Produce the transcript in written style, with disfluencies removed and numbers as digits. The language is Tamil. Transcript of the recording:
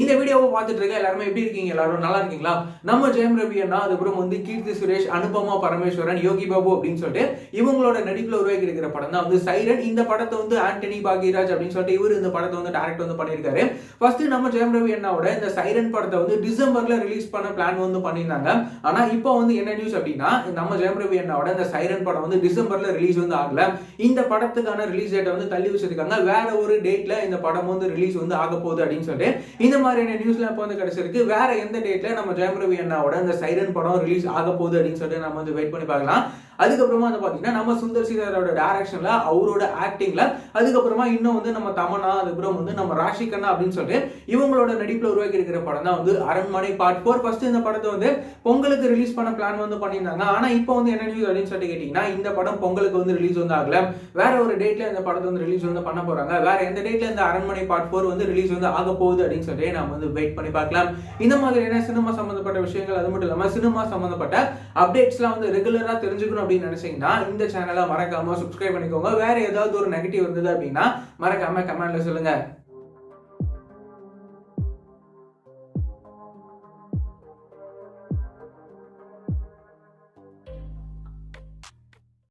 இந்த வீடியோவை பார்த்துட்டு இருக்க எல்லாருமே எப்படி இருக்கீங்க? எல்லாரும் நல்லா இருக்கீங்களா? நம்ம ஜெயம் ரவி அண்ணா, அதுக்கப்புறம் கீர்த்தி சுரேஷ், அனுபமா பரமேஸ்வரன், யோகி பாபு அப்படின்னு சொல்லிட்டு இவங்களோட நடிப்புல உருவாக்கி இருக்கிற படம் தான் சைரன். இந்த படத்தை ஆண்டனி பாக்யராஜ் அப்படின்னு சொல்லிட்டு இவர் இந்த படத்தை டைரக்ட் பண்ணியிருக்காரு. ஃபர்ஸ்ட் நம்ம ஜெயம் ரவி அண்ணாவோட இந்த சைரன் படத்தை டிசம்பர்ல ரிலீஸ் பண்ண பிளான் பண்ணியிருந்தாங்க. ஆனா இப்போ என்ன நியூஸ் அப்படின்னா, நம்ம ஜெயம் ரவி அண்ணாவோட இந்த சைரன் படம் டிசம்பர்ல ரிலீஸ் ஆகல. இந்த படத்துக்கான ரிலீஸ் டேட்டை தள்ளி வச்சிருக்காங்க. வேற ஒரு டேட்ல இந்த படம் ரிலீஸ் ஆக போகுது அப்படின்னு சொல்லிட்டு இந்த மாதிரியான நியூஸ்ல இப்போ கிடைச்சிருக்கு. வேற எந்த டேட்ல நம்ம ஜெயம் ரவி அண்ணாவோட இந்த சைரன் படம் ரிலீஸ் ஆக போகுது அப்படின்னு சொல்லிட்டு நம்ம வெயிட் பண்ணி பார்க்கலாம். அதுக்கப்புறமா பாத்தீங்கன்னா நம்ம சுந்தர் சி சாரோட டைரக்ஷன்ல அவரோட ஆக்டிங்ல அதுக்கப்புறமா இன்னும் நம்ம தமன்னா, அதுக்கப்புறம் நம்ம ராஷி கண்ணா அப்படின்னு சொல்லிட்டு இவங்களோட நடிப்புல உருவாக்கி இருக்கிற படம் தான் அரண்மனை பார்ட் 4. ஃபர்ஸ்ட் இந்த படத்தை பொங்கலுக்கு ரிலீஸ் பண்ண பிளான் பண்ணியிருந்தாங்க. ஆனா இப்போ என்ன நியூஸ் அப்படின்னு சொல்லிட்டு கேட்டீங்கன்னா, இந்த படம் பொங்கலுக்கு ரிலீஸ் ஆகல. வேற ஒரு டேட்ல இந்த படத்தை ரிலீஸ் பண்ண போறாங்க. வேற எந்த டேட்ல இந்த அரண்மனை பார்ட் 4 ரிலீஸ் ஆக போகுது அப்படின்னு சொல்லிட்டு நம்ம வெயிட் பண்ணி பார்க்கலாம். இந்த மாதிரியான சினிமா சம்பந்தப்பட்ட விஷயங்கள், அது மட்டும் இல்லாம சினிமா சம்பந்தப்பட்ட அப்டேட்ஸ்லாம் ரெகுலரா தெரிஞ்சுக்கணும் அப்படின்னு நினைச்சீங்கன்னா இந்த சேனலை மறக்காம சப்ஸ்கிரைப் பண்ணிக்கோங்க. வேற ஏதாவது ஒரு நெகட்டிவ் இருந்தது அப்படின்னா மறக்காம கமெண்ட்ல சொல்லுங்க.